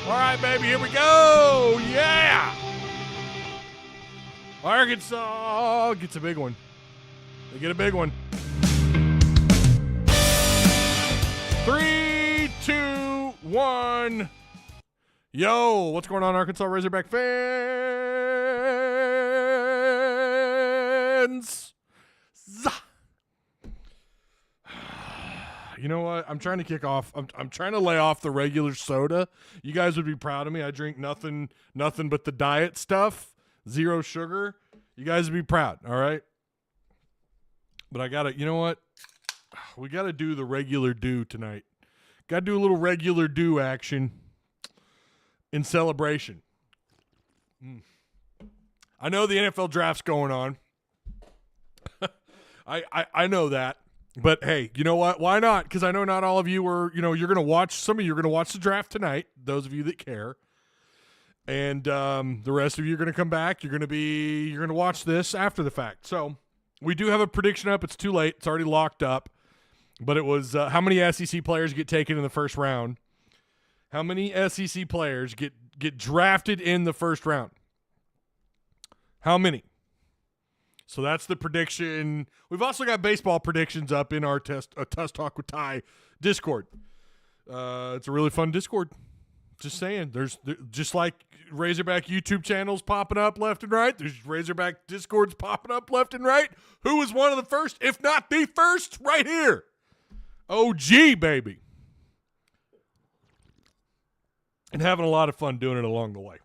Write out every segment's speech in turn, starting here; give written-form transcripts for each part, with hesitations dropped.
All right, baby, here we go. Yeah. Arkansas gets a big one. They get a big one. 3, 2, 1. Yo, what's going on, Arkansas Razorback fans? You know what? I'm trying to kick off. I'm trying to lay off the regular soda. You guys would be proud of me. I drink nothing but the diet stuff, 0 sugar. You guys would be proud, all right? But I gotta. You know what? We gotta do the regular do tonight. Gotta do a little regular do action in celebration. I know the NFL draft's going on. I know that. But, hey, you know what? Why not? Because I know not all of you are, you're going to watch. Some of you are going to watch the draft tonight, those of you that care. And the rest of you are going to come back. You're going to watch this after the fact. So we do have a prediction up. It's too late. It's already locked up. But it was how many SEC players get taken in the first round? How many SEC players get drafted in the first round? How many? So that's the prediction. We've also got baseball predictions up in our Test Talk with Ty Discord. It's a really fun Discord. Just saying. There's just like Razorback YouTube channels popping up left and right. There's Razorback Discords popping up left and right. Who was one of the first, if not the first, right here? OG, baby. And having a lot of fun doing it along the way.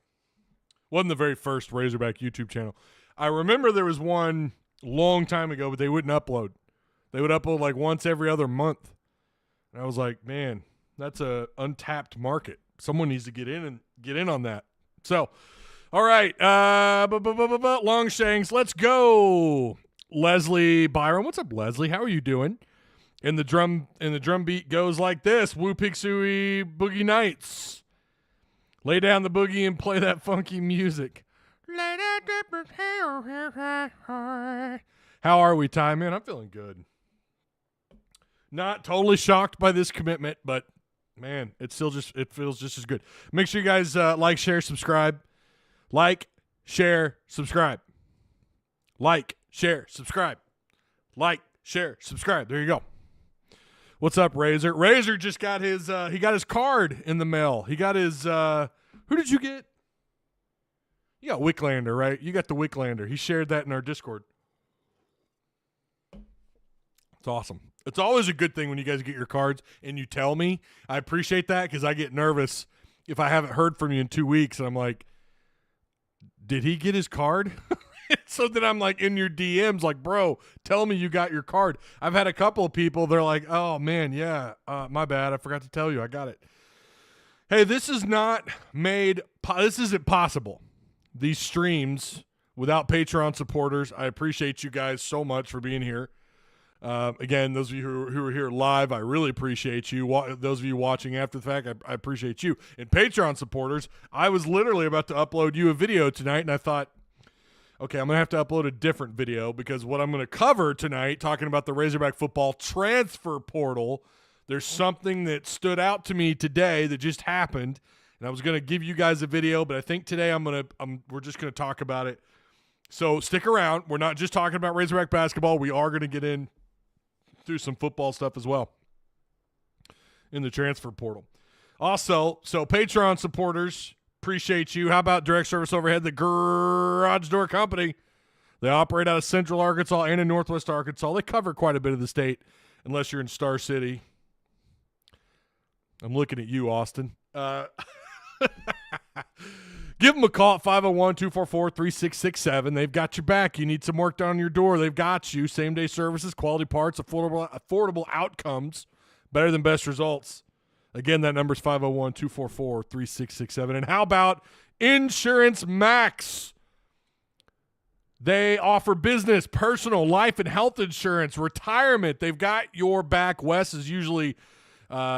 Wasn't the very first Razorback YouTube channel. I remember there was one long time ago, but they wouldn't upload. They would upload like once every other month. And I was like, man, that's a untapped market. Someone needs to get in on that. So, all right, Longshanks, let's go. Leslie Byron, what's up, Leslie? How are you doing? And the drum beat goes like this: Woo Pig Suey Boogie Nights. Lay down the boogie and play that funky music. How are we, Ty? Man, I'm feeling good. Not totally shocked by this commitment, but man, it feels just as good. Make sure you guys like, share, subscribe. Like, share, subscribe. Like, share, subscribe. Like, share, subscribe. There you go. What's up, Razor? Razor just got his he got his card in the mail. He got his who did you get? You got Wicklander, right? You got the Wicklander. He shared that in our Discord. It's awesome. It's always a good thing when you guys get your cards and you tell me. I appreciate that because I get nervous if I haven't heard from you in 2 weeks and I'm like, did he get his card? So then I'm like in your DMs like, bro, tell me you got your card. I've had a couple of people, they're like, oh, man, yeah, my bad. I forgot to tell you. I got it. Hey, this isn't possible. These streams without Patreon supporters. I appreciate you guys so much for being here. Again, those of you who are here live, I really appreciate you. Those of you watching after the fact, I appreciate you. And Patreon supporters, I was literally about to upload you a video tonight, and I thought, okay, I'm going to have to upload a different video because what I'm going to cover tonight, talking about the Razorback football transfer portal, there's something that stood out to me today that just happened. And I was going to give you guys a video, but I think today we're just going to talk about it. So stick around. We're not just talking about Razorback basketball. We are going to get in through some football stuff as well in the transfer portal. Also, so Patreon supporters, appreciate you. How about Direct Service Overhead, the Garage Door Company? They operate out of Central Arkansas and in Northwest Arkansas. They cover quite a bit of the state, unless you're in Star City. I'm looking at you, Austin. Give them a call at 501-244-3667. They've got your back. You need some work done on your door. They've got you. Same-day services, quality parts, affordable outcomes, better than best results. Again, that number is 501-244-3667. And how about Insurance Max? They offer business, personal, life, and health insurance, retirement. They've got your back. Wes is usually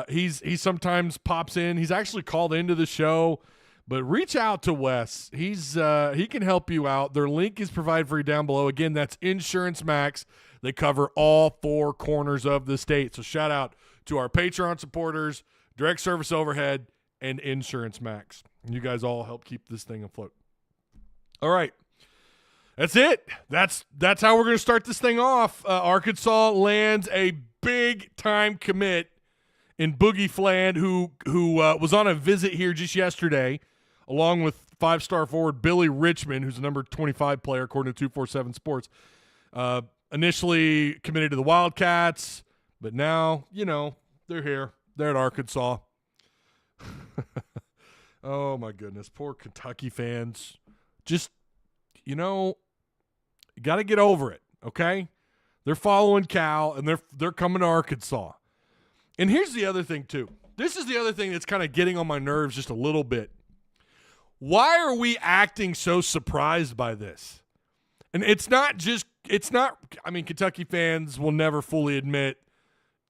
he sometimes pops in. He's actually called into the show. But reach out to Wes. He can help you out. Their link is provided for you down below. Again, that's Insurance Max. They cover all 4 corners of the state. So shout out to our Patreon supporters, Direct Service Overhead, and Insurance Max. You guys all help keep this thing afloat. All right. That's it. That's how we're going to start this thing off. Arkansas lands a big-time commit in Boogie Fland, who was on a visit here just yesterday, along with five-star forward Billy Richmond, who's a number 25 player, according to 247 Sports. Initially committed to the Wildcats, but now, they're here. They're at Arkansas. Oh, my goodness. Poor Kentucky fans. Just, you got to get over it, okay? They're following Cal, and they're coming to Arkansas. And here's the other thing, too. This is the other thing that's kind of getting on my nerves just a little bit. Why are we acting so surprised by this? And Kentucky fans will never fully admit,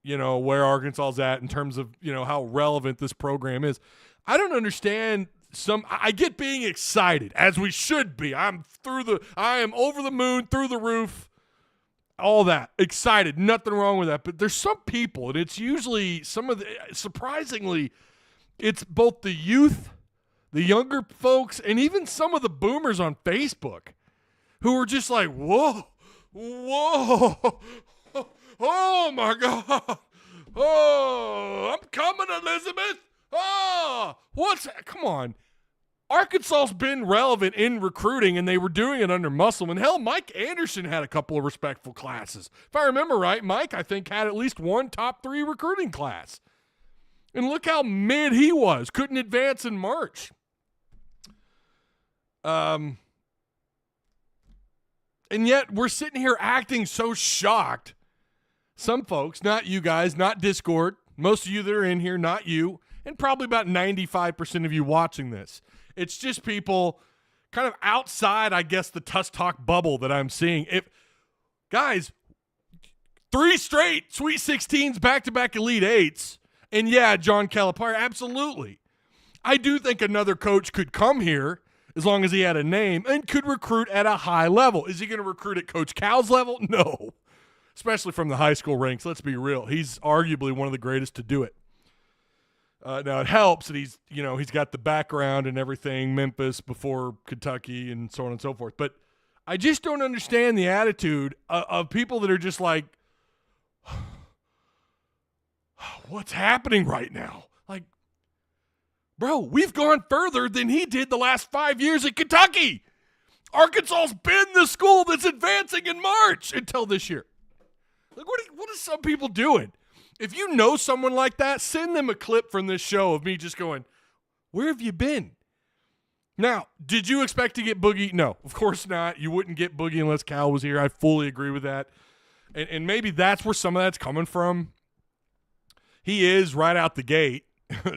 where Arkansas is at in terms of, how relevant this program is. I don't understand I get being excited, as we should be. I am over the moon, through the roof, all that. Excited, nothing wrong with that. But there's some people, and it's usually surprisingly, it's both the youth, the younger folks, and even some of the boomers on Facebook who are just like, whoa, oh my God, oh, I'm coming, Elizabeth. Oh, come on. Arkansas's been relevant in recruiting, and they were doing it under Musselman. Hell, Mike Anderson had a couple of respectful classes. If I remember right, Mike, I think, had at least one top 3 recruiting class. And look how mid he was. Couldn't advance in March. And yet we're sitting here acting so shocked. Some folks, not you guys, not Discord, most of you that are in here, not you, and probably about 95% of you watching this. It's just people kind of outside, I guess, the Tuss Talk bubble that I'm seeing. Guys, 3 straight Sweet 16s, back-to-back Elite 8s, and yeah, John Calipari, absolutely. I do think another coach could come here as long as he had a name and could recruit at a high level. Is he going to recruit at Coach Cal's level? No, especially from the high school ranks. Let's be real. He's arguably one of the greatest to do it. Now it helps that he's got the background and everything, Memphis before Kentucky and so on and so forth. But I just don't understand the attitude of people that are just like, what's happening right now? Like, bro, we've gone further than he did the last 5 years at Kentucky. Arkansas's been the school that's advancing in March until this year. Like, what are some people doing? If you know someone like that, send them a clip from this show of me just going, where have you been? Now, did you expect to get Boogie? No, of course not. You wouldn't get Boogie unless Cal was here. I fully agree with that. And maybe that's where some of that's coming from. He is, right out the gate,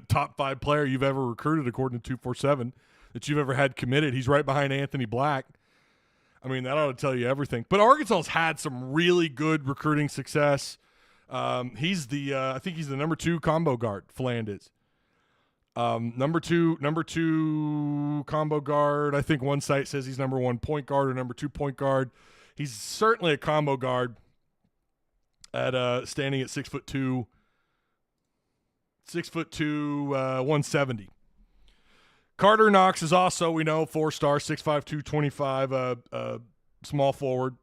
top 5 player you've ever recruited, according to 247, that you've ever had committed. He's right behind Anthony Black. I mean, that ought to tell you everything. But Arkansas's had some really good recruiting success. I think he's the number 2 combo guard. Fland is number two combo guard. I think one site says he's number 1 point guard or number 2 point guard. He's certainly a combo guard at standing at 6'2", 170. Carter Knox is also, we know, 4-star, 6'5", 225, small forward.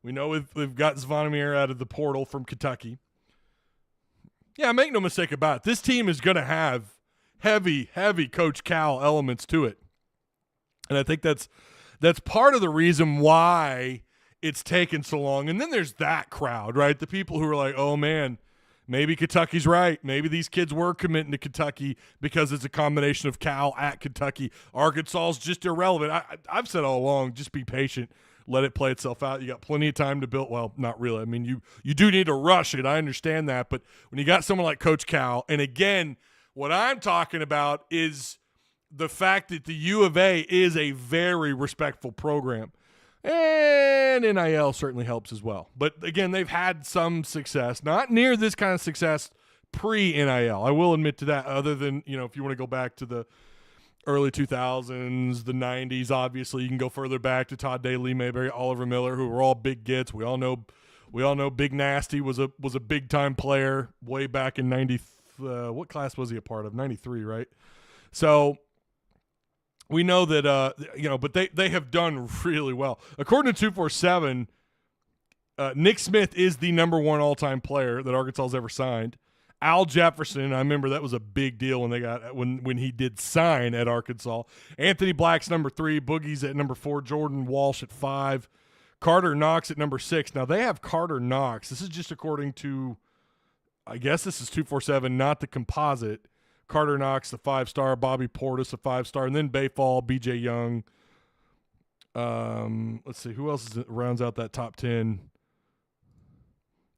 We know we've got Zvonimir out of the portal from Kentucky. Yeah, make no mistake about it. This team is going to have heavy Coach Cal elements to it. And I think that's part of the reason why it's taken so long. And then there's that crowd, right? The people who are like, oh, man, maybe Kentucky's right. Maybe these kids were committing to Kentucky because it's a combination of Cal at Kentucky. Arkansas is just irrelevant. I've said all along, just be patient. Let it play itself out. You got plenty of time to build. Well, not really. I mean, you do need to rush it. I understand that. But when you got someone like Coach Cal, and again, what I'm talking about is the fact that the U of A is a very respectful program. And NIL certainly helps as well. But again, they've had some success. Not near this kind of success pre-NIL. I will admit to that, other than, if you want to go back to the early 2000s, the 90s, obviously. You can go further back to Todd Day, Lee Mayberry, Oliver Miller, who were all big gets. We all know Big Nasty was a big-time player way back in 90. What class was he a part of? 93, right? So we know that, but they have done really well. According to 247, Nick Smith is the number one all-time player that Arkansas has ever signed. Al Jefferson, I remember that was a big deal when he did sign at Arkansas. Anthony Black's number 3, Boogie's at number 4, Jordan Walsh at 5, Carter Knox at number 6. Now they have Carter Knox. This is just according to, I guess this is 247, not the composite. Carter Knox, the 5-star, Bobby Portis, a 5-star, and then Bayfall, BJ Young. Let's see, who else rounds out that top 10?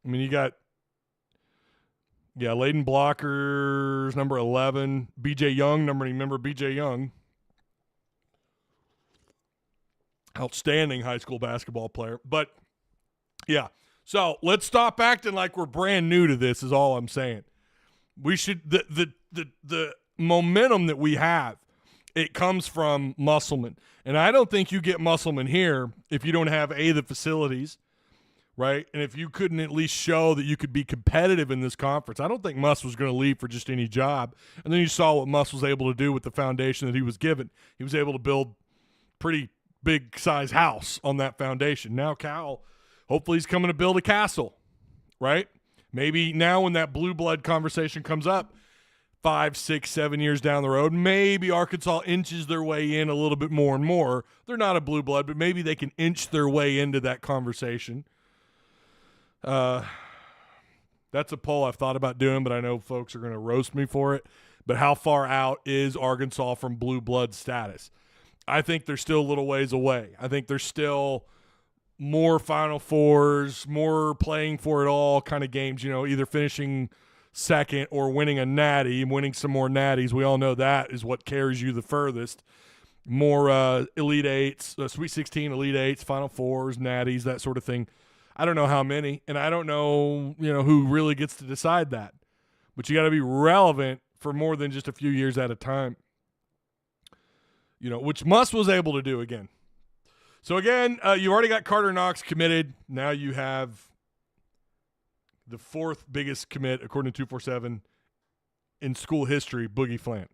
I mean, you got, Layden Blockers, number 11. BJ Young, remember BJ Young. Outstanding high school basketball player. But, yeah. So, let's stop acting like we're brand new to this is all I'm saying. We should, the momentum that we have, it comes from Musselman. And I don't think you get Musselman here if you don't have, the facilities, right? And if you couldn't at least show that you could be competitive in this conference, I don't think Muss was going to leave for just any job. And then you saw what Muss was able to do with the foundation that he was given. He was able to build pretty big size house on that foundation. Now Cal, hopefully he's coming to build a castle, right? Maybe now when that blue blood conversation comes up 5, 6, 7 years down the road, maybe Arkansas inches their way in a little bit more and more. They're not a blue blood, but maybe they can inch their way into that conversation. That's a poll I've thought about doing, but I know folks are going to roast me for it. But how far out is Arkansas from blue blood status? I think they're still a little ways away. I think there's still more Final Fours, more playing for it all kind of games, either finishing second or winning a natty and winning some more natties. We all know that is what carries you the furthest. More Elite Eights, Sweet 16, Elite Eights, Final Fours, natties, that sort of thing. I don't know how many, and I don't know, who really gets to decide that. But you got to be relevant for more than just a few years at a time. Which Muss was able to do again. So again, you already got Carter Knox committed. Now you have the 4th biggest commit, according to 247, in school history, Boogie Fland.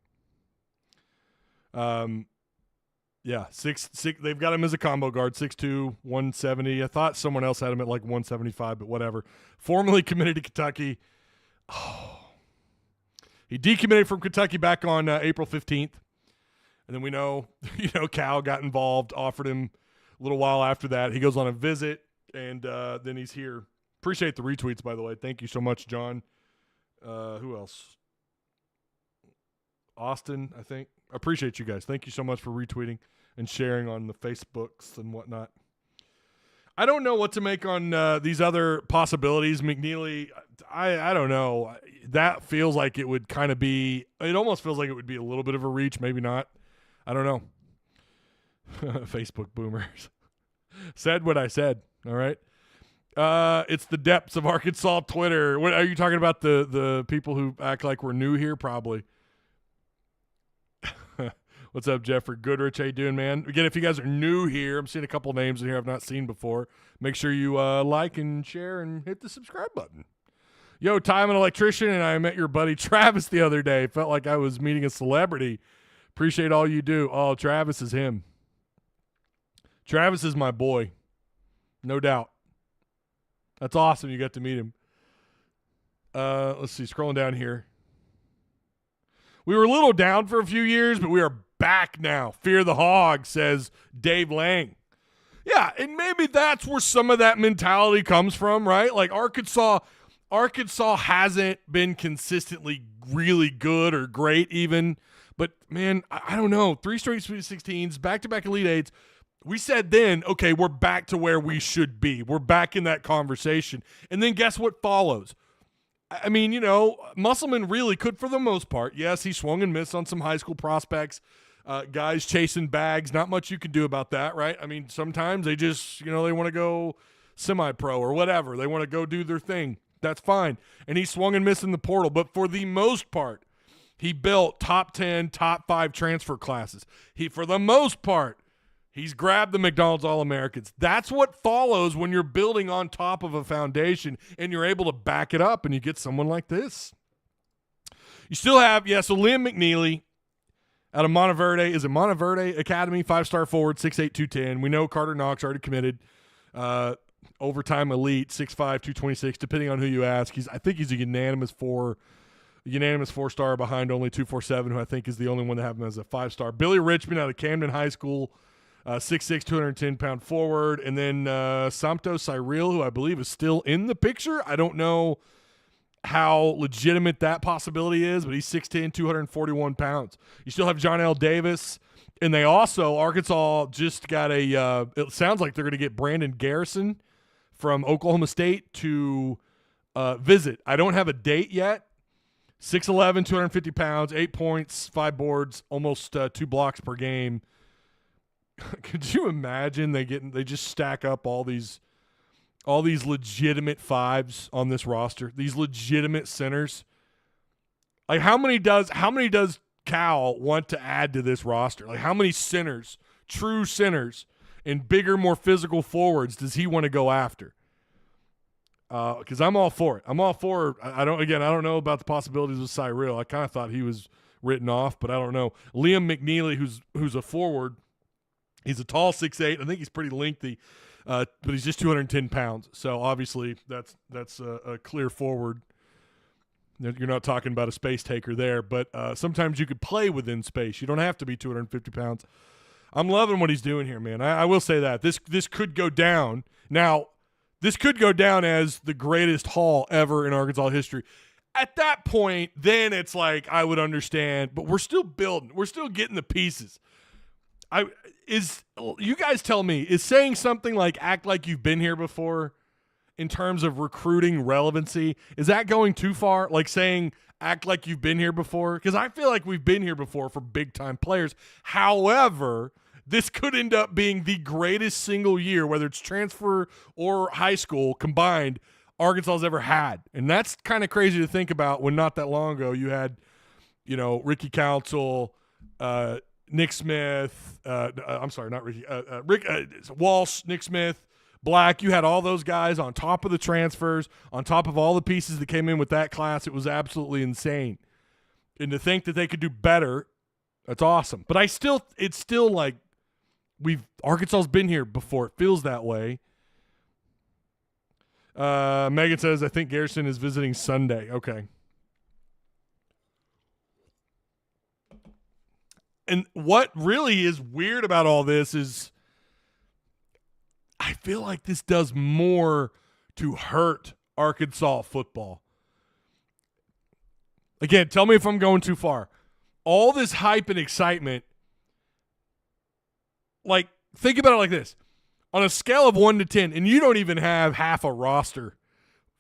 Yeah, 6'6". They've got him as a combo guard, 6'2", 170. I thought someone else had him at like 175, but whatever. Formerly committed to Kentucky. He decommitted from Kentucky back on April 15th. And then we know, Cal got involved, offered him a little while after that. He goes on a visit, and then he's here. Appreciate the retweets, by the way. Thank you so much, John. Who else? Austin, I think. I appreciate you guys. Thank you so much for retweeting and sharing on the Facebooks and whatnot. I don't know what to make on these other possibilities. McNeely, I don't know. That feels like it would kind of be – it almost feels like it would be a little bit of a reach, maybe not. I don't know. Facebook boomers. Said what I said, all right? It's the depths of Arkansas Twitter. What are you talking about, the people who act like we're new here? Probably. What's up, Jeffrey Goodrich? How you doing, man? Again, if you guys are new here, I'm seeing a couple names in here I've not seen before. Make sure you like and share and hit the subscribe button. Yo, Ty, I'm an electrician, and I met your buddy Travis the other day. Felt like I was meeting a celebrity. Appreciate all you do. Oh, Travis is him. Travis is my boy. No doubt. That's awesome you got to meet him. Let's see, scrolling down here. We were a little down for a few years, but we are back now. Fear the Hog, says Dave Lang. Yeah, and maybe that's where some of that mentality comes from, right? Like Arkansas hasn't been consistently really good or great even. But, man, I don't know. 3 straight Sweet 16s, back-to-back Elite Eights. We said then, okay, we're back to where we should be. We're back in that conversation. And then guess what follows? I mean, Musselman really could for the most part. Yes, he swung and missed on some high school prospects, guys chasing bags. Not much you can do about that, right? I mean, sometimes they just, they want to go semi-pro or whatever. They want to go do their thing. That's fine. And he swung and missed in the portal. But for the most part, he built top 10, top 5 transfer classes. For the most part, he's grabbed the McDonald's All-Americans. That's what follows when you're building on top of a foundation and you're able to back it up and you get someone like this. You still have, so Liam McNeely, out of Monteverde. Is it Monteverde Academy? 5-star forward, 6'8", 210. We know Carter Knox already committed. Overtime elite, 6'5", 226, depending on who you ask. I think he's a unanimous 4-star behind only 247, who I think is the only one that have him as a 5-star. Billy Richmond out of Camden High School, 6'6", 210-pound forward. And then Samto Cyril, who I believe is still in the picture. I don't know how legitimate that possibility is, but he's 6'10", 241 pounds. You still have John L. Davis. And they also, Arkansas just got it sounds like they're going to get Brandon Garrison from Oklahoma State to visit. I don't have a date yet. 6'11", 250 pounds, 8 points, 5 boards, almost 2 blocks per game. Could you imagine they just stack up all these legitimate fives on this roster, these legitimate centers? Like how many does Cal want to add to this roster? Like how many centers, true centers, and bigger, more physical forwards does he want to go after? Because I'm all for it. I don't know about the possibilities with Cyril. I kind of thought he was written off, but I don't know. Liam McNeely, who's a forward, he's a tall 6'8". I think he's pretty lengthy, but he's just 210 pounds. So obviously that's a clear forward. You're not talking about a space taker there, but sometimes you could play within space. You don't have to be 250 pounds. I'm loving what he's doing here, man. I will say that. This could go down. Now, this could go down as the greatest haul ever in Arkansas history. At that point, then it's like I would understand, but we're still building. We're still getting the pieces. You guys tell me, is saying something like act like you've been here before in terms of recruiting relevancy, is that going too far? Like saying act like you've been here before? Because I feel like we've been here before for big-time players. However, this could end up being the greatest single year, whether it's transfer or high school combined, Arkansas's ever had. And that's kind of crazy to think about when not that long ago you had, Ricky Council, Nick Smith, Rick Walsh, Nick Smith, Black. You had all those guys on top of the transfers, on top of all the pieces that came in with that class. It was absolutely insane. And to think that they could do better, that's awesome. But it's still like Arkansas's been here before. It feels that way. Megan says, I think Garrison is visiting Sunday. Okay. And what really is weird about all this is I feel like this does more to hurt Arkansas football. Again, tell me if I'm going too far. All this hype and excitement, like, think about it like this. On a scale of 1 to 10, and you don't even have half a roster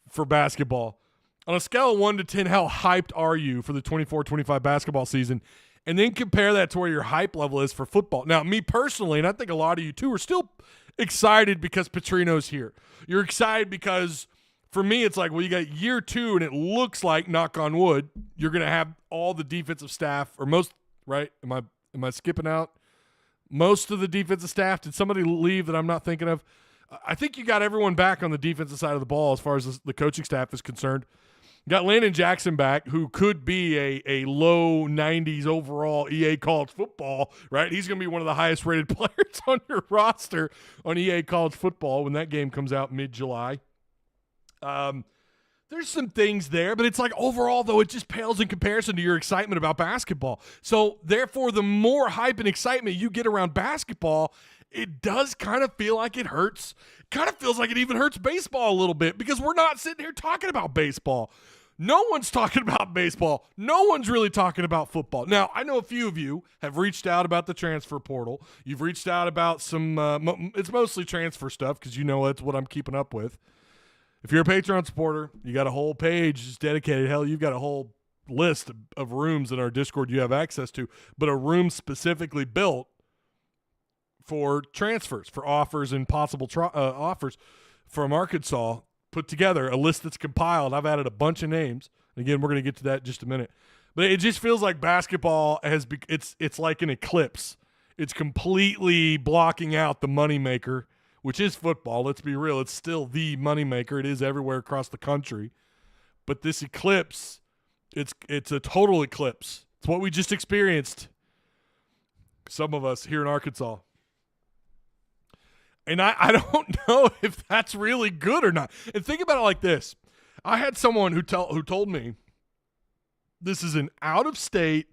for basketball. On a scale of 1 to 10, how hyped are you for the 24-25 basketball season? And then compare that to where your hype level is for football. Now, me personally, and I think a lot of you too, are still excited because Petrino's here. You're excited because, for me, it's like, well, you got year 2, and it looks like, knock on wood, you're going to have all the defensive staff, or most, right? Am I skipping out? Most of the defensive staff. Did somebody leave that I'm not thinking of? I think you got everyone back on the defensive side of the ball as far as the coaching staff is concerned. You got Landon Jackson back, who could be a low 90s overall EA college football, right? He's going to be one of the highest rated players on your roster on EA college football when that game comes out mid-July. There's some things there, but it's like overall, though, it just pales in comparison to your excitement about basketball. So, therefore, the more hype and excitement you get around basketball, it does kind of feel like it hurts. Kind of feels like it even hurts baseball a little bit because we're not sitting here talking about baseball. No one's talking about baseball. No one's really talking about football. Now, I know a few of you have reached out about the transfer portal. You've reached out about some it's mostly transfer stuff because that's what I'm keeping up with. If you're a Patreon supporter, you got a whole page just dedicated. Hell, you've got a whole list of rooms in our Discord you have access to, but a room specifically built for transfers, for offers and possible offers from Arkansas, put together a list that's compiled. I've added a bunch of names. Again, we're going to get to that in just a minute. But it just feels like basketball it's like an eclipse. It's completely blocking out the moneymaker, which is football. Let's be real. It's still the moneymaker. It is everywhere across the country. But this eclipse, it's a total eclipse. It's what we just experienced some of us here in Arkansas. And I don't know if that's really good or not. And think about it like this. I had someone who told me this is an out-of-state,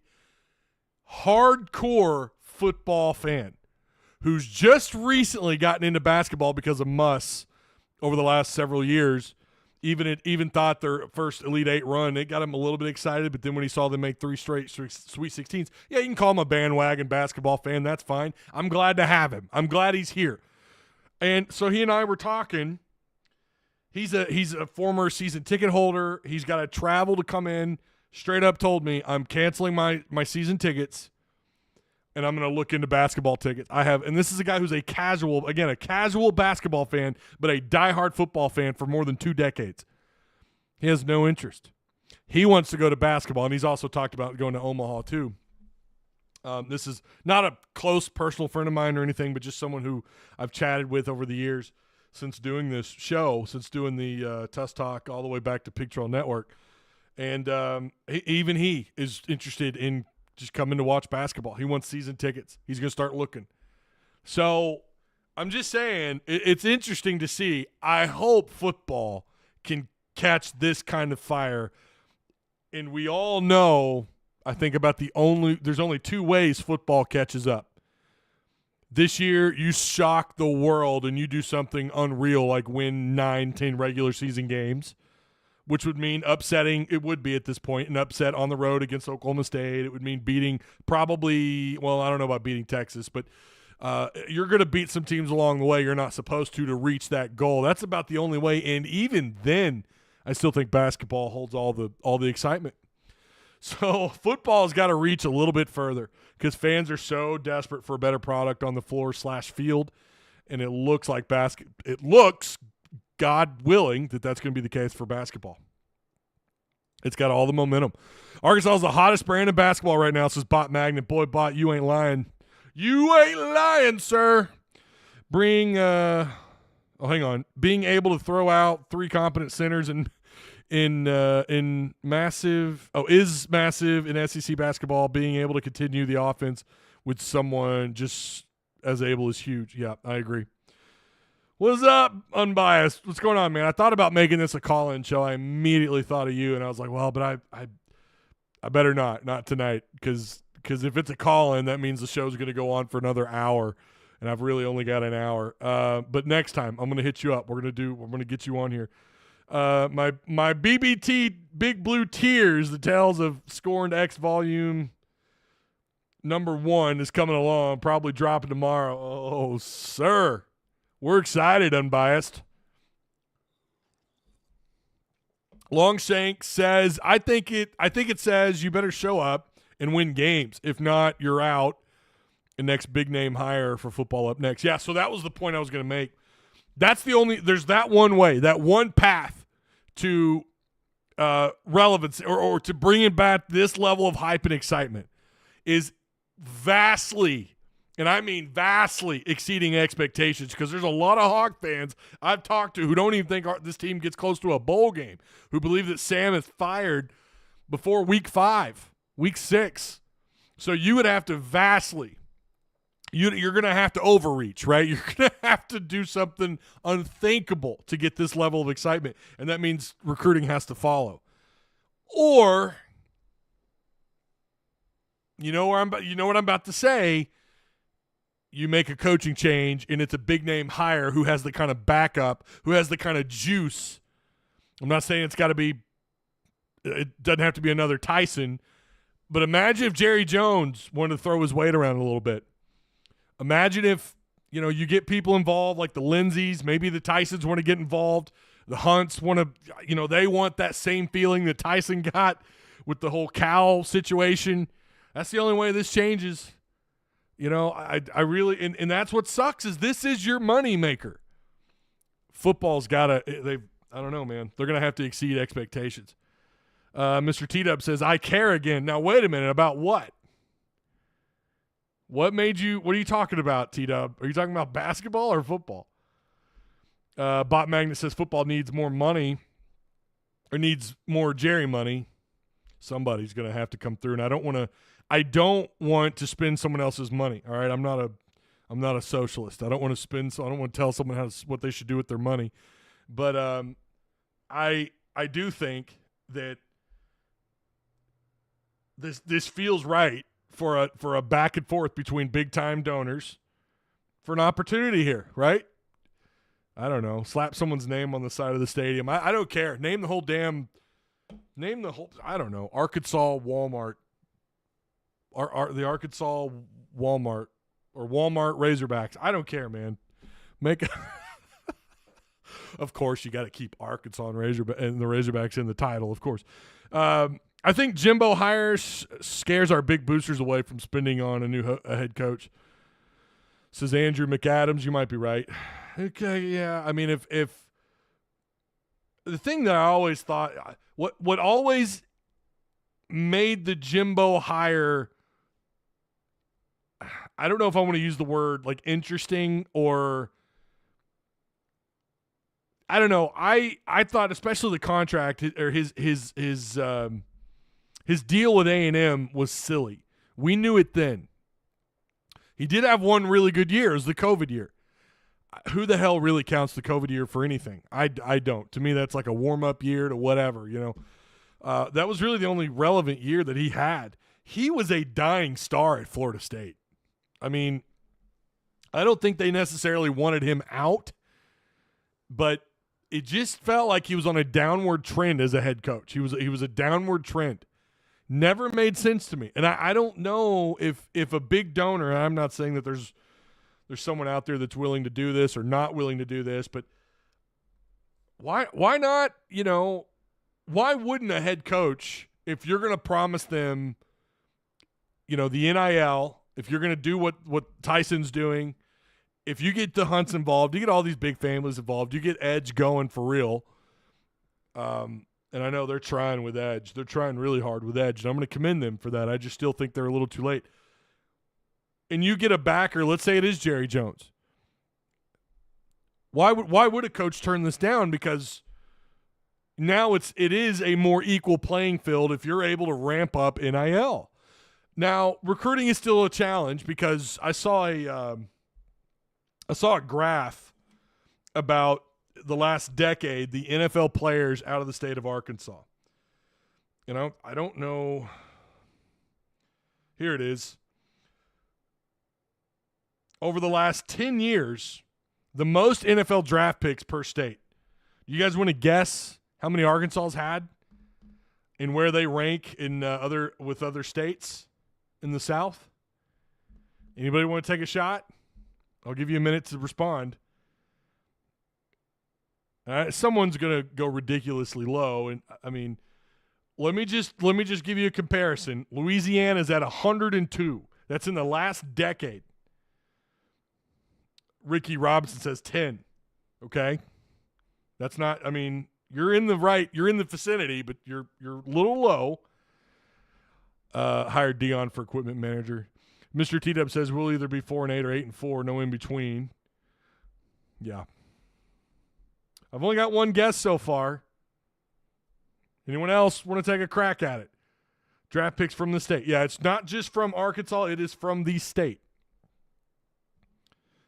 hardcore football fan who's just recently gotten into basketball because of Muss over the last several years. Even thought their first Elite Eight run, it got him a little bit excited, but then when he saw them make 3 straight Sweet 16s, yeah, you can call him a bandwagon basketball fan. That's fine. I'm glad to have him. I'm glad he's here. And so he and I were talking. He's a former season ticket holder. He's got to travel to come in. Straight up told me, I'm canceling my season tickets, and I'm going to look into basketball tickets. And this is a guy who's a casual basketball fan, but a diehard football fan for more than 2 decades. He has no interest. He wants to go to basketball, and he's also talked about going to Omaha too. This is not a close personal friend of mine or anything, but just someone who I've chatted with over the years since doing this show, since doing the Tuss Talk all the way back to Pig Trail Network. And even he is interested in just coming to watch basketball. He wants season tickets. He's going to start looking. So I'm just saying it's interesting to see. I hope football can catch this kind of fire. And we all know, I think about there's only 2 ways football catches up. This year, you shock the world and you do something unreal like win 9-10 regular season games, which would mean upsetting, it would be at this point, an upset on the road against Oklahoma State. It would mean beating I don't know about beating Texas, but you're going to beat some teams along the way you're not supposed to reach that goal. That's about the only way, and even then, I still think basketball holds all the excitement. So football's got to reach a little bit further because fans are so desperate for a better product on the floor/field, and it looks like God willing, that's going to be the case for basketball. It's got all the momentum. Arkansas is the hottest brand in basketball right now, says Bot Magnet. Boy, Bot, you ain't lying. You ain't lying, sir. Being able to throw out 3 competent centers is massive in SEC basketball. Being able to continue the offense with someone just as able is huge. Yeah, I agree. What's up, Unbiased? What's going on, man? I thought about making this a call-in show. I immediately thought of you, and I was like, well, but I better not tonight, because if it's a call-in, that means the show's going to go on for another hour, and I've really only got an hour. But next time, I'm going to hit you up. We're going to get you on here. My BBT Big Blue Tears, the Tales of Scorned X Volume #1 is coming along, probably dropping tomorrow. Oh, sir. We're excited, Unbiased. Longshank says, I think it says you better show up and win games. If not, you're out. The next big name hire for football up next. Yeah, so that was the point I was going to make. There's that one way, that one path to relevance or to bringing back this level of hype and excitement is vastly, and I mean vastly, exceeding expectations, because there's a lot of Hawk fans I've talked to who don't even think this team gets close to a bowl game, who believe that Sam is fired before week 5, week 6. So you would have to vastly – you're going to have to overreach, right? You're going to have to do something unthinkable to get this level of excitement, and that means recruiting has to follow. Or you know what I'm about to say, you make a coaching change, and it's a big-name hire who has the kind of backup, who has the kind of juice. I'm not saying it doesn't have to be another Tyson, but imagine if Jerry Jones wanted to throw his weight around a little bit. Imagine if, you get people involved like the Lindsays, maybe the Tysons want to get involved. The Hunts want to, they want that same feeling that Tyson got with the whole Cal situation. That's the only way this changes. I really, and that's what sucks, is this is your money maker. Football's got to, I don't know, man. They're going to have to exceed expectations. Mr. T-Dub says, I care again. Now, wait a minute. About what? What are you talking about, T-Dub? Are you talking about basketball or football? Bot Magnet says football needs more money, or needs more Jerry money. Somebody's going to have to come through, and I don't want I don't want to spend someone else's money. All right, I'm not a socialist. I don't want to spend. So I don't want to tell someone what they should do with their money. But I do think that this feels right for a back and forth between big time donors for an opportunity here, right? I don't know. Slap someone's name on the side of the stadium. I don't care. Name the whole. I don't know. Arkansas Walmart. The Arkansas Walmart or Walmart Razorbacks. I don't care, man. Of course, you got to keep Arkansas and the Razorbacks in the title, of course. I think Jimbo hires scares our big boosters away from spending on a new head coach. Says Andrew McAdams. You might be right. Okay, yeah. I mean, if the thing that I always thought, what always made the Jimbo hire, I don't know if I want to use the word like interesting or I don't know. I thought especially the contract or his deal with A&M was silly. We knew it then. He did have one really good year. It was the COVID year. Who the hell really counts the COVID year for anything? I don't. To me, that's like a warm-up year to whatever, you know. That was really the only relevant year that he had. He was a dying star at Florida State. I mean, I don't think they necessarily wanted him out, but it just felt like he was on a downward trend as a head coach. He was a downward trend. Never made sense to me. And I don't know if a big donor, and I'm not saying that there's someone out there that's willing to do this or not willing to do this, but why not, you know, why wouldn't a head coach, if you're going to promise them, you know, the NIL, if you're going to do what Tyson's doing, if you get the Hunts involved, you get all these big families involved, you get Edge going for real. And I know they're trying with Edge. They're trying really hard with Edge, and I'm going to commend them for that. I just still think they're a little too late. And you get a backer, let's say it is Jerry Jones. Why would a coach turn this down? Because now it is a more equal playing field if you're able to ramp up NIL. Now, recruiting is still a challenge because I saw a graph about the last decade, the NFL players out of the state of Arkansas. You know, I don't know. Here it is. Over the last 10 years, the most NFL draft picks per state. You guys want to guess how many Arkansas's had and where they rank in other states in the South? Anybody want to take a shot? I'll give you a minute to respond. Someone's going to go ridiculously low, and I mean, let me just give you a comparison. Louisiana's at 102. That's in the last decade. Ricky Robinson says 10. Okay, that's not. I mean, you're in the vicinity, but you're a little low. Hired Dion for equipment manager. Mr. T-Dub says we'll either be 4-8 or 8-4, no in between. Yeah. I've only got one guess so far. Anyone else want to take a crack at it? Draft picks from the state. Yeah, it's not just from Arkansas. It is from the state.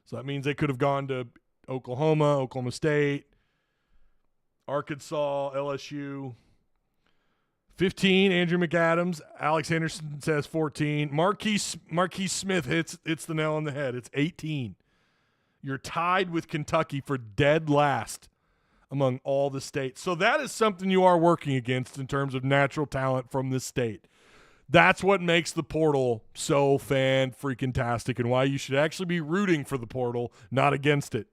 So that means they could have gone to Oklahoma State, Arkansas, LSU. 15, Andrew McAdams. Alex Henderson says 14. Marquise Smith hits the nail on the head. It's 18. You're tied with Kentucky for dead last among all the states. So that is something you are working against in terms of natural talent from this state. That's what makes the portal so fan-freaking-tastic and why you should actually be rooting for the portal, not against it.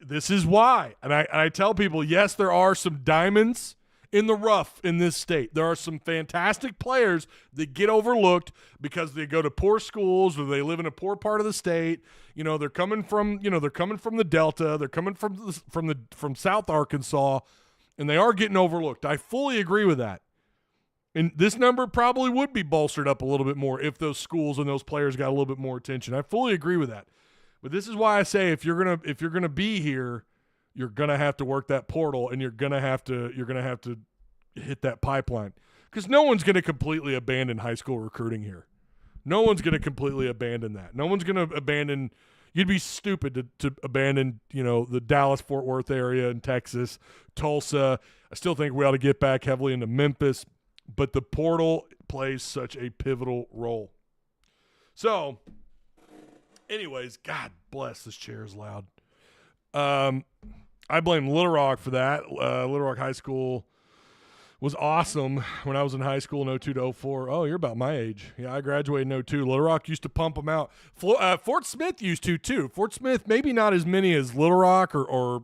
This is why. And I tell people, yes, there are some diamonds in the rough in this state. There are some fantastic players that get overlooked because they go to poor schools or they live in a poor part of the state. You know, they're coming from the Delta. They're coming from South Arkansas, and they are getting overlooked. I fully agree with that. And this number probably would be bolstered up a little bit more if those schools and those players got a little bit more attention. I fully agree with that. But this is why I say if you're gonna be here, you're gonna have to work that portal, and you're gonna have to hit that pipeline. Because no one's going to completely abandon high school recruiting here. No one's going to completely abandon that. No one's going to abandon – you'd be stupid to abandon, the Dallas-Fort Worth area in Texas, Tulsa. I still think we ought to get back heavily into Memphis. But the portal plays such a pivotal role. So, anyways, God bless, this chair is loud. I blame Little Rock for that. Little Rock High School was awesome when I was in high school in 02 to 04. Oh, you're about my age. Yeah, I graduated in 02. Little Rock used to pump them out. Fort Smith used to, too. Fort Smith, maybe not as many as Little Rock or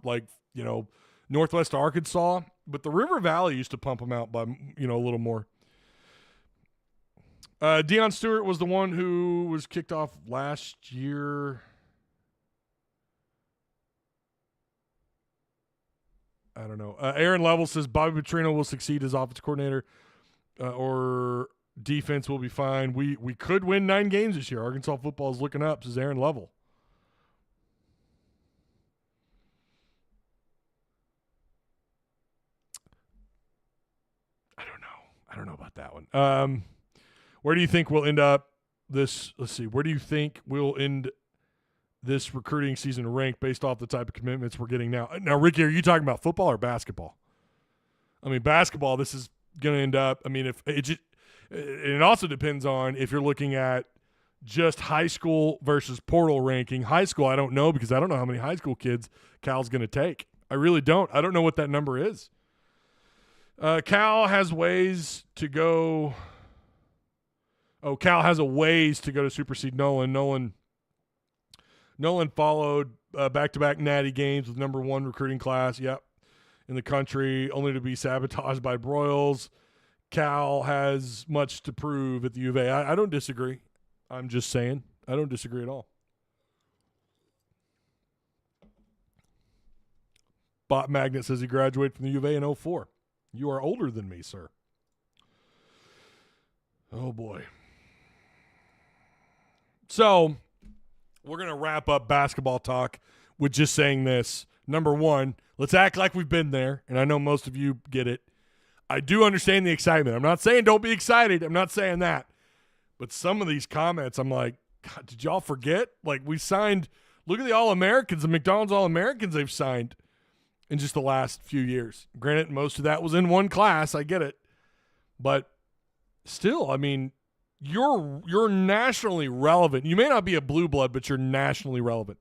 Northwest Arkansas, but the River Valley used to pump them out by, a little more. Deion Stewart was the one who was kicked off last year. I don't know. Aaron Level says Bobby Petrino will succeed as offensive coordinator or defense will be fine. We could win 9 games this year. Arkansas football is looking up, says Aaron Level. I don't know about that one. Where do you think we'll end up this? Let's see. Where do you think we'll end this recruiting season ranked based off the type of commitments we're getting now? Now, Ricky, are you talking about football or basketball? I mean, basketball, this is going to end up, if it also depends on if you're looking at just high school versus portal ranking. High school, I don't know because I don't know how many high school kids Cal's going to take. I really don't. I don't know what that number is. Cal has ways to go. Oh, Cal has a ways to go to supersede Nolan. Nolan followed back-to-back natty games with number 1 recruiting class, in the country, only to be sabotaged by Broyles. Cal has much to prove at the U of A. I don't disagree. I'm just saying. I don't disagree at all. Bot Magnet says he graduated from the U of A in 04. You are older than me, sir. Oh, boy. So we're going to wrap up basketball talk with just saying this. Number 1, let's act like we've been there, and I know most of you get it. I do understand the excitement. I'm not saying don't be excited. I'm not saying that. But some of these comments, I'm like, God, did y'all forget? Like, we signed – look at the All-Americans, the McDonald's All-Americans they've signed in just the last few years. Granted, most of that was in one class. I get it. But still, you're nationally relevant. You may not be a blue blood, but you're nationally relevant.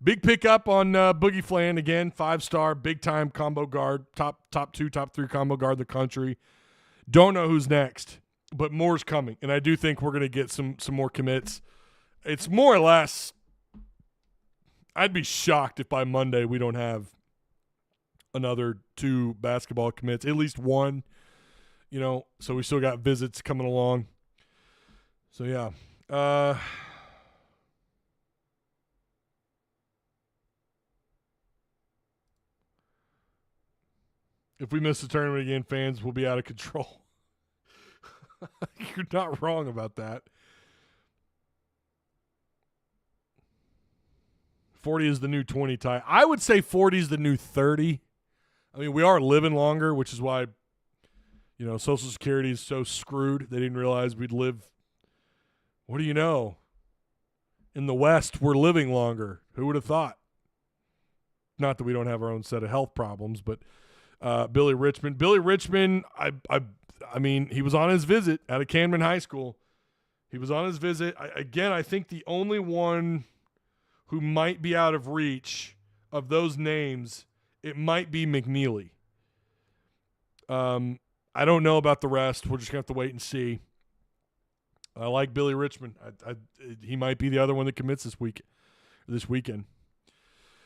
Big pickup on Boogie Fland again, 5-star, big-time combo guard, top 2, top 3 combo guard in the country. Don't know who's next, but more's coming, and I do think we're going to get some more commits. It's more or less – I'd be shocked if by Monday we don't have another 2 basketball commits, at least 1, so we still got visits coming along. So, yeah. If we miss the tournament again, fans will be out of control. You're not wrong about that. 40 is the new 20, Ty. I would say 40 is the new 30. We are living longer, which is why, Social Security is so screwed. They didn't realize we'd live. What do you know? In the West, we're living longer. Who would have thought? Not that we don't have our own set of health problems, but Billy Richmond. He was on his visit out of Camden High School. He was on his visit. I think the only one who might be out of reach of those names, it might be McNeely. I don't know about the rest. We're just going to have to wait and see. I like Billy Richmond. He might be the other one that commits this weekend.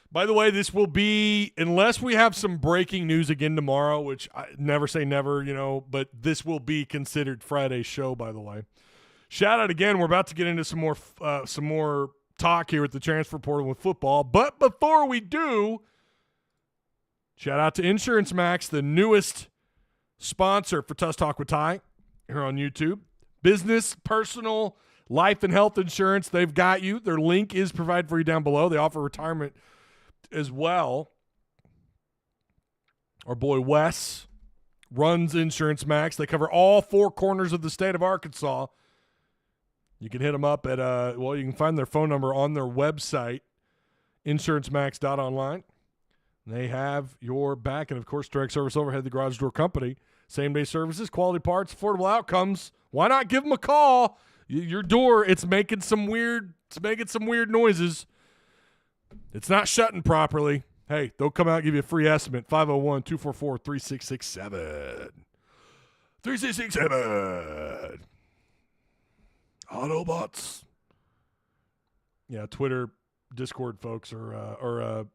By the way, this will be, unless we have some breaking news again tomorrow, which I never say never, but this will be considered Friday's show, by the way. Shout out again. We're about to get into some more talk here at the transfer portal with football. But before we do, shout out to Insurance Max, the newest sponsor for Tuss Talk with Ty here on YouTube. Business, personal, life, and health insurance, they've got you. Their link is provided for you down below. They offer retirement as well. Our boy Wes runs Insurance Max. They cover all 4 corners of the state of Arkansas. You can hit them up at, you can find their phone number on their website, insurancemax.online. They have your back. And, of course, direct service overhead, the Garage Door Company. Same-day services, quality parts, affordable outcomes. Why not give them a call? Your door, it's making some weird noises. It's not shutting properly. Hey, they'll come out and give you a free estimate. 501-244-3667. 3667. Autobots. Yeah, Twitter, Discord folks, or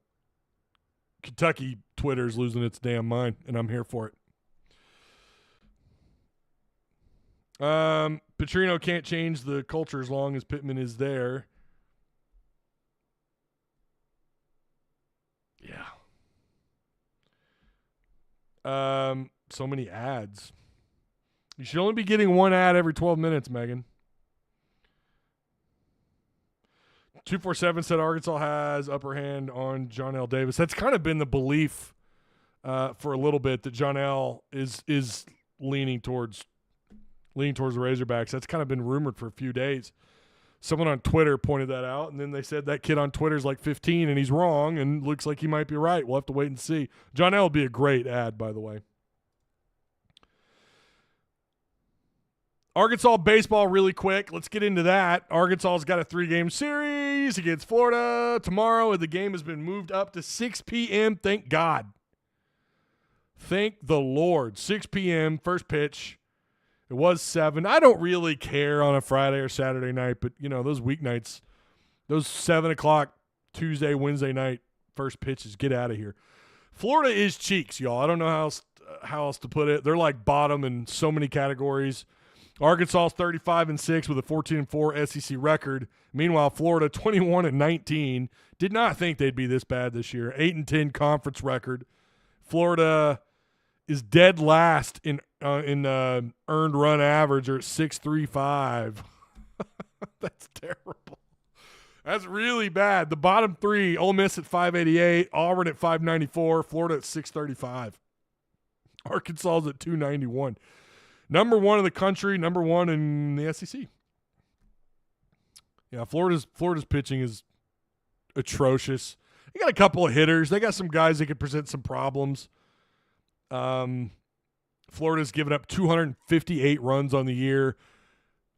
Kentucky Twitter's losing its damn mind, and I'm here for it. Petrino can't change the culture as long as Pittman is there. Yeah. So many ads. You should only be getting one ad every 12 minutes, Megan. 247 said Arkansas has upper hand on John L. Davis. That's kind of been the belief for a little bit that John L. is leaning towards the Razorbacks. That's kind of been rumored for a few days. Someone on Twitter pointed that out, and then they said that kid on Twitter's like 15 and he's wrong and looks like he might be right. We'll have to wait and see. John L. will be a great ad, by the way. Arkansas baseball really quick. Let's get into that. Arkansas's got a 3-game series against Florida tomorrow, and the game has been moved up to 6 p.m. Thank God. Thank the Lord. 6 p.m., first pitch. It was 7. I don't really care on a Friday or Saturday night, but, those weeknights, those 7 o'clock Tuesday, Wednesday night first pitches, get out of here. Florida is cheeks, y'all. I don't know how else to put it. They're like bottom in so many categories. Arkansas's 35-6 with a 14-4 SEC record. Meanwhile, Florida 21-19. Did not think they'd be this bad this year. 8-10 conference record. Florida is dead last in earned run average, or at 6.35. That's terrible. That's really bad. The bottom 3: Ole Miss at 5.88, Auburn at 5.94, Florida at 6.35. Arkansas's at 2.91. Number 1 in the country, number 1 in the SEC. Yeah, Florida's pitching is atrocious. They got a couple of hitters. They got some guys that could present some problems. Florida's given up 258 runs on the year.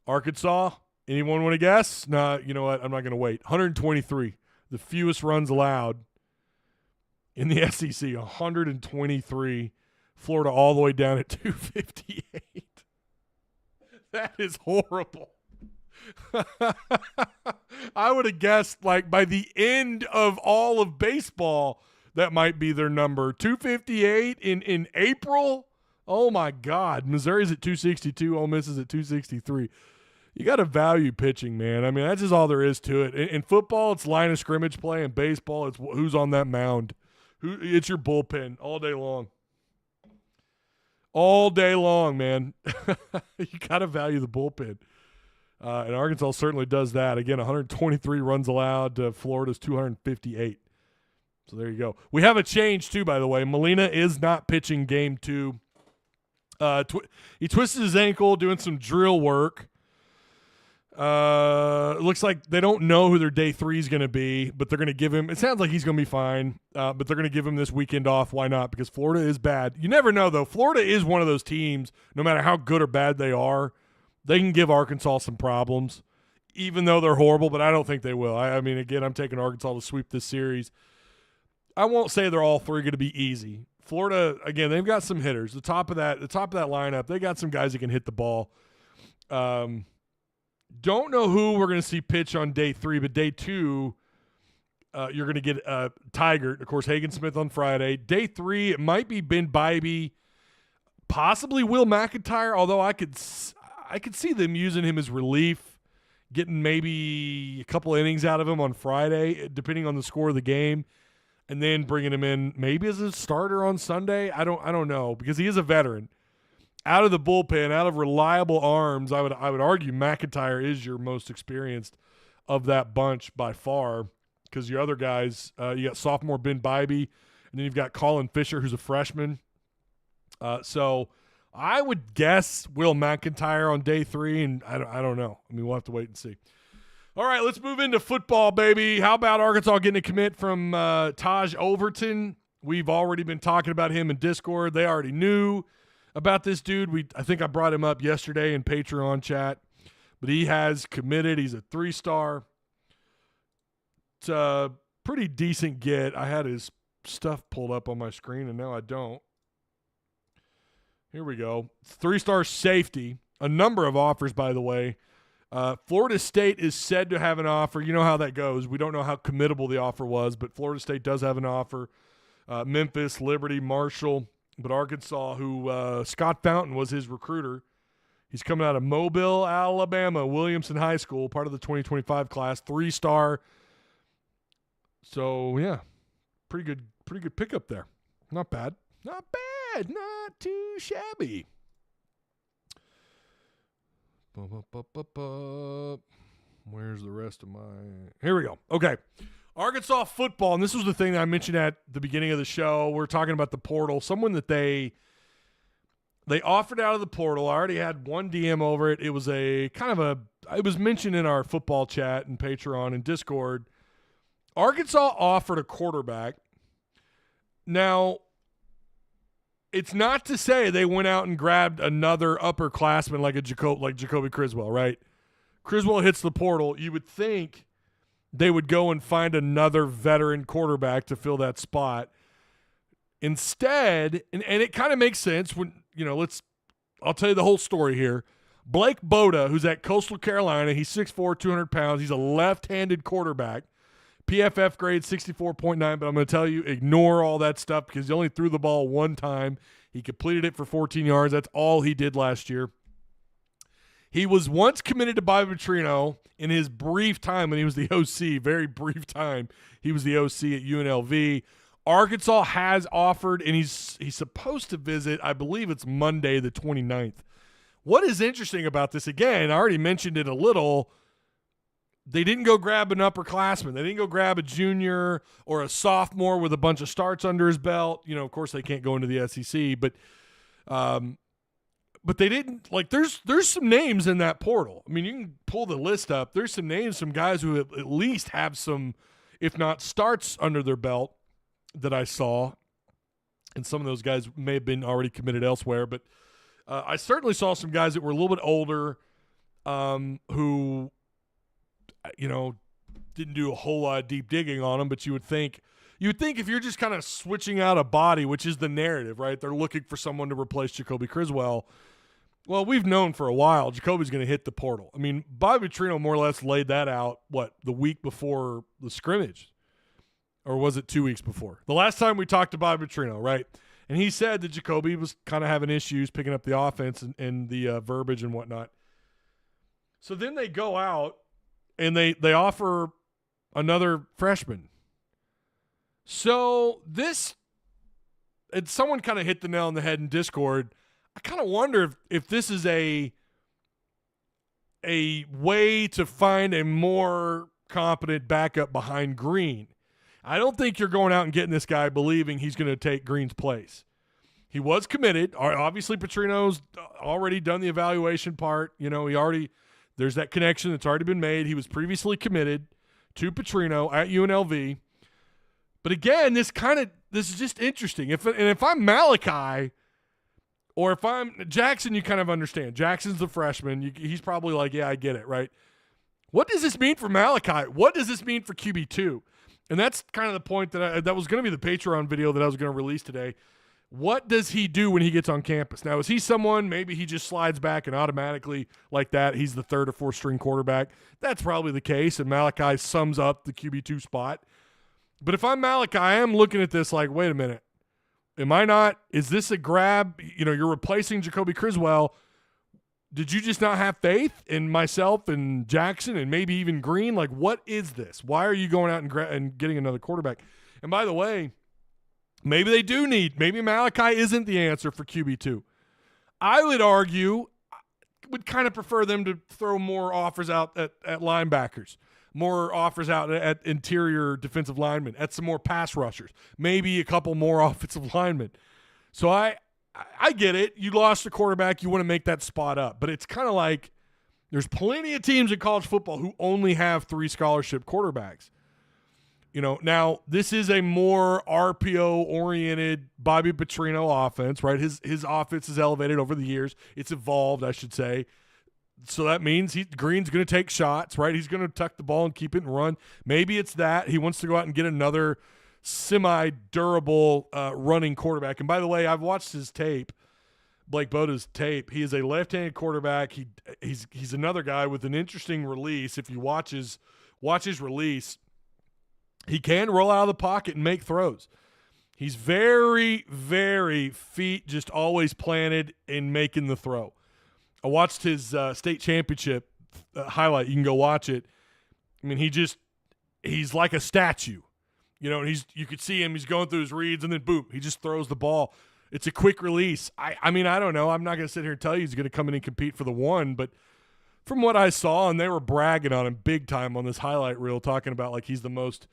Arkansas, anyone want to guess? Nah, you know what? I'm not going to wait. 123, the fewest runs allowed in the SEC. 123. Florida all the way down at 258. That is horrible. I would have guessed, like, by the end of all of baseball, that might be their number. 258 in April? Oh, my God. Missouri's at 262. Ole Miss is at 263. You got to value pitching, man. I mean, that's just all there is to it. In football, it's line of scrimmage play. In baseball, it's who's on that mound. It's your bullpen all day long. All day long, man. You got to value the bullpen. And Arkansas certainly does that. Again, 123 runs allowed. Florida's 258. So there you go. We have a change, too, by the way. Molina is not pitching game 2. He twisted his ankle doing some drill work. It looks like they don't know who their day 3 is going to be, but they're going to give him – it sounds like he's going to be fine, but they're going to give him this weekend off. Why not? Because Florida is bad. You never know, though. Florida is one of those teams, no matter how good or bad they are, they can give Arkansas some problems, even though they're horrible, but I don't think they will. I mean, again, I'm taking Arkansas to sweep this series. I won't say they're all 3 going to be easy. Florida, again, they've got some hitters. The top of that lineup, they got some guys that can hit the ball. Don't know who we're going to see pitch on day 3, but day 2, you're going to get Tigert. Of course, Hagen Smith on Friday. Day 3, it might be Ben Bybee, possibly Will McIntyre, although I could see them using him as relief, getting maybe a couple innings out of him on Friday, depending on the score of the game, and then bringing him in maybe as a starter on Sunday. I don't know, because he is a veteran. Out of the bullpen, out of reliable arms, I would argue McIntyre is your most experienced of that bunch by far, because your other guys, you got sophomore Ben Bybee, and then you've got Colin Fisher, who's a freshman. So I would guess Will McIntyre on day 3, and I don't know. I mean, we'll have to wait and see. All right, let's move into football, baby. How about Arkansas getting a commit from Taj Overton? We've already been talking about him in Discord. They already knew about this dude. I think I brought him up yesterday in Patreon chat, but he has committed. He's a 3-star. It's a pretty decent get. I had his stuff pulled up on my screen, and now I don't. Here we go. 3-star safety. A number of offers, by the way. Florida State is said to have an offer. You know how that goes. We don't know how committable the offer was, but Florida State does have an offer. Memphis, Liberty, Marshall, but Arkansas, who Scott Fountain was his recruiter. He's coming out of Mobile, Alabama, Williamson High School, part of the 2025 class, 3-star. So, yeah, pretty good pickup there. Not bad. Not bad. Not too shabby. Where's the rest of my... Here we go. Okay. Arkansas football, and this was the thing that I mentioned at the beginning of the show. We're talking about the portal. Someone that they offered out of the portal. I already had one DM over it. It was it was mentioned in our football chat and Patreon and Discord. Arkansas offered a quarterback. Now, it's not to say they went out and grabbed another upperclassman like Jacoby Criswell, right? Criswell hits the portal. You would think they would go and find another veteran quarterback to fill that spot. Instead, and it kind of makes sense when, I'll tell you the whole story here. Blake Boda, who's at Coastal Carolina, he's 6'4", 200 pounds. He's a left-handed quarterback. PFF grade 64.9, but I'm going to tell you, ignore all that stuff because he only threw the ball one time. He completed it for 14 yards. That's all he did last year. He was once committed to Bobby Petrino in his brief time when he was the OC, very brief time. He was the OC at UNLV. Arkansas has offered, and he's supposed to visit, I believe it's Monday the 29th. What is interesting about this, again, I already mentioned it a little, they didn't go grab an upperclassman. They didn't go grab a junior or a sophomore with a bunch of starts under his belt. Of course, they can't go into the SEC, but they didn't. Like, there's some names in that portal. I mean, you can pull the list up. There's some names, some guys who at least have some, if not starts under their belt that I saw, and some of those guys may have been already committed elsewhere. But I certainly saw some guys that were a little bit older, who, didn't do a whole lot of deep digging on them, but you would think if you're just kind of switching out a body, which is the narrative, right? They're looking for someone to replace Jacoby Criswell. Well, we've known for a while Jacoby's going to hit the portal. I mean, Bobby Petrino more or less laid that out, the week before the scrimmage? Or was it 2 weeks before? The last time we talked to Bobby Petrino, right? And he said that Jacoby was kind of having issues picking up the offense and the verbiage and whatnot. So then they go out and they offer another freshman. So and someone kind of hit the nail on the head in Discord. I kind of wonder if this is a way to find a more competent backup behind Green. I don't think you're going out and getting this guy believing he's going to take Green's place. He was committed. Obviously, Petrino's already done the evaluation part. There's that connection that's already been made. He was previously committed to Petrino at UNLV. But again, this is just interesting. If I'm Malachi, or if I'm Jackson, you kind of understand. Jackson's the freshman. He's probably like, yeah, I get it, right? What does this mean for Malachi? What does this mean for QB2? And that's kind of the point that was going to be the Patreon video that I was going to release today. What does he do when he gets on campus? Now, is he someone, maybe he just slides back and automatically like that, he's the third or fourth string quarterback? That's probably the case, and Malachi sums up the QB2 spot. But if I'm Malachi, I am looking at this like, wait a minute. Is this a grab? You're replacing Jacoby Criswell. Did you just not have faith in myself and Jackson and maybe even Green? Like, what is this? Why are you going out and getting another quarterback? And by the way, maybe Malachi isn't the answer for QB2. I would argue, would kind of prefer them to throw more offers out at linebackers, more offers out at interior defensive linemen, at some more pass rushers, maybe a couple more offensive linemen. So I get it. You lost a quarterback. You want to make that spot up. But it's kind of like there's plenty of teams in college football who only have 3 scholarship quarterbacks. Now this is a more RPO-oriented Bobby Petrino offense, right? His offense is elevated over the years. It's evolved, I should say. So that means Green's going to take shots, right? He's going to tuck the ball and keep it and run. Maybe it's that. He wants to go out and get another semi-durable running quarterback. And by the way, I've watched his tape, Blake Boda's tape. He is a left-handed quarterback. He's another guy with an interesting release. If you watch his release, he can roll out of the pocket and make throws. He's very, very feet just always planted in making the throw. I watched his state championship highlight. You can go watch it. I mean, he's like a statue. You could see him. He's going through his reads, and then boom, he just throws the ball. It's a quick release. I mean, I don't know. I'm not going to sit here and tell you he's going to come in and compete for the one, but from what I saw, and they were bragging on him big time on this highlight reel, talking about like he's the most,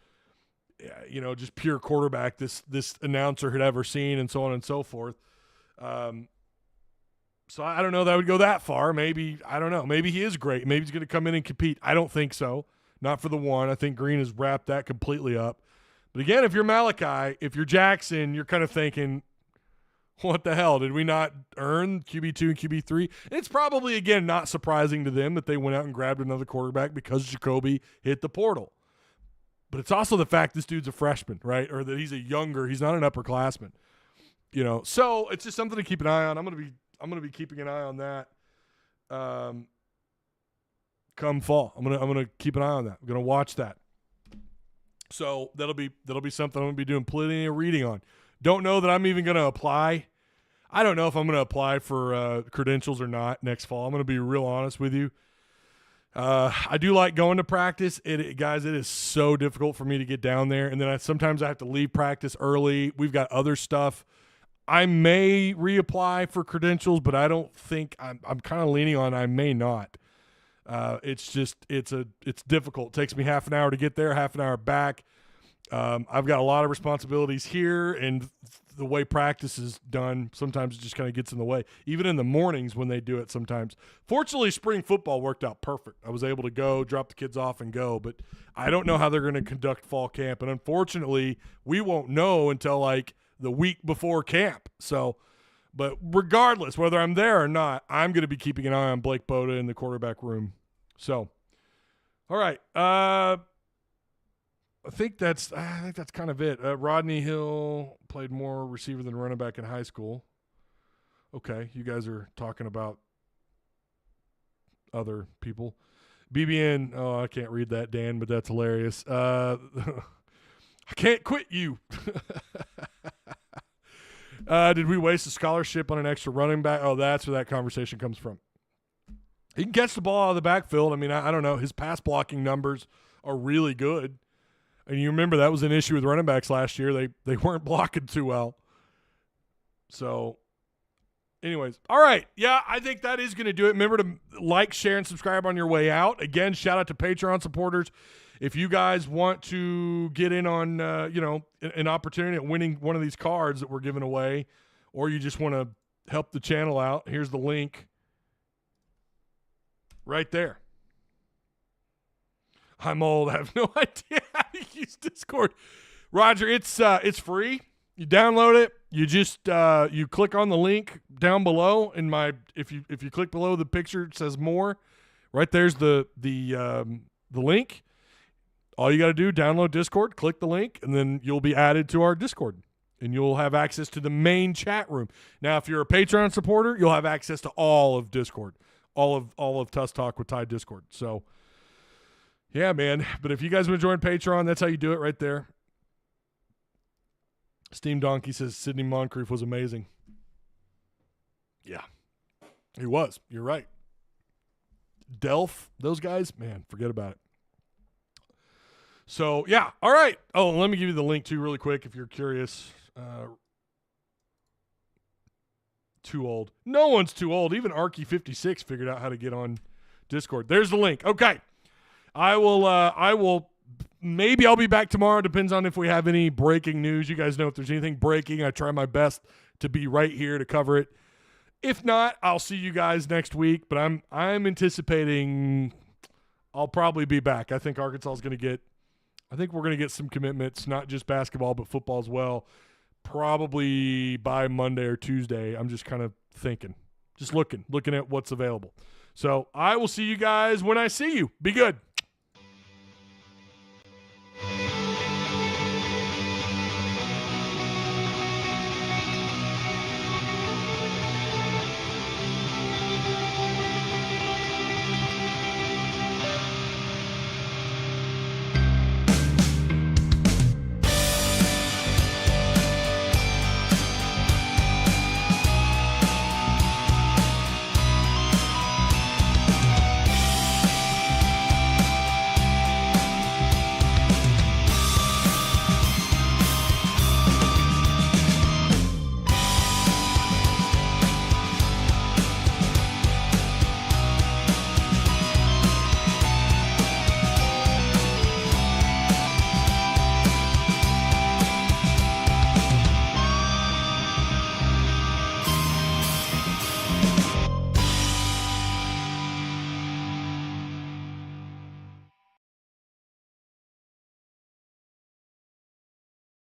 just pure quarterback this announcer had ever seen, and so on and so forth. So I don't know that I would go that far. Maybe, I don't know. Maybe he is great. Maybe he's going to come in and compete. I don't think so. Not for the one. I think Green has wrapped that completely up. But again, if you're Malachi, if you're Jackson, you're kind of thinking, what the hell? Did we not earn QB2 and QB3? And it's probably, again, not surprising to them that they went out and grabbed another quarterback because Jacoby hit the portal. But it's also the fact this dude's a freshman, right? Or that he's not an upperclassman. So it's just something to keep an eye on. I'm gonna be keeping an eye on that. Come fall, I'm gonna keep an eye on that. I'm gonna watch that. So that'll be something I'm gonna be doing plenty of reading on. Don't know that I'm even gonna apply. I don't know if I'm gonna apply for credentials or not next fall. I'm gonna be real honest with you. I do like going to practice. Guys, it is so difficult for me to get down there, and then sometimes I have to leave practice early. We've got other stuff. I may reapply for credentials, but I don't think I'm kind of leaning on I may not. It's difficult. It takes me half an hour to get there, half an hour back. I've got a lot of responsibilities here, and the way practice is done, sometimes it just kind of gets in the way. Even in the mornings when they do it sometimes. Fortunately, spring football worked out perfect. I was able to go, drop the kids off, and go. But I don't know how they're going to conduct fall camp. And unfortunately, we won't know until like the week before camp. So, but regardless, whether I'm there or not, I'm going to be keeping an eye on Blake Boda in the quarterback room. So, all right. I think that's kind of it. Rodney Hill played more receiver than running back in high school. Okay, you guys are talking about other people. BBN, oh, I can't read that, Dan, but that's hilarious. I can't quit you. Did we waste a scholarship on an extra running back? Oh, that's where that conversation comes from. He can catch the ball out of the backfield. I mean, I don't know. His pass blocking numbers are really good. And you remember that was an issue with running backs last year. They weren't blocking too well. So, anyways. All right. Yeah, I think that is going to do it. Remember to like, share, and subscribe on your way out. Again, shout out to Patreon supporters. If you guys want to get in on, an opportunity at winning one of these cards that we're giving away, or you just want to help the channel out, here's the link right there. I'm old. I have no idea how to use Discord. Roger, it's free. You download it. You just you click on the link down below. If you click below the picture, it says more. Right there's the link. All you got to do, download Discord, click the link, and then you'll be added to our Discord, and you'll have access to the main chat room. Now, if you're a Patreon supporter, you'll have access to all of Discord, all of Tuss Talk with Ty Discord. So. Yeah, man. But if you guys want to join Patreon, that's how you do it right there. Steam Donkey says Sidney Moncrief was amazing. Yeah, he was. You're right. Delph, those guys, man, forget about it. So, yeah. All right. Oh, let me give you the link, too, really quick if you're curious. Too old. No one's too old. Even Arky56 figured out how to get on Discord. There's the link. Okay. I will, maybe I'll be back tomorrow. Depends on if we have any breaking news. You guys know if there's anything breaking, I try my best to be right here to cover it. If not, I'll see you guys next week, but I'm anticipating I'll probably be back. I think Arkansas is going to get – I think we're going to get some commitments, not just basketball but football as well, probably by Monday or Tuesday. I'm just kind of thinking, just looking at what's available. So I will see you guys when I see you. Be good.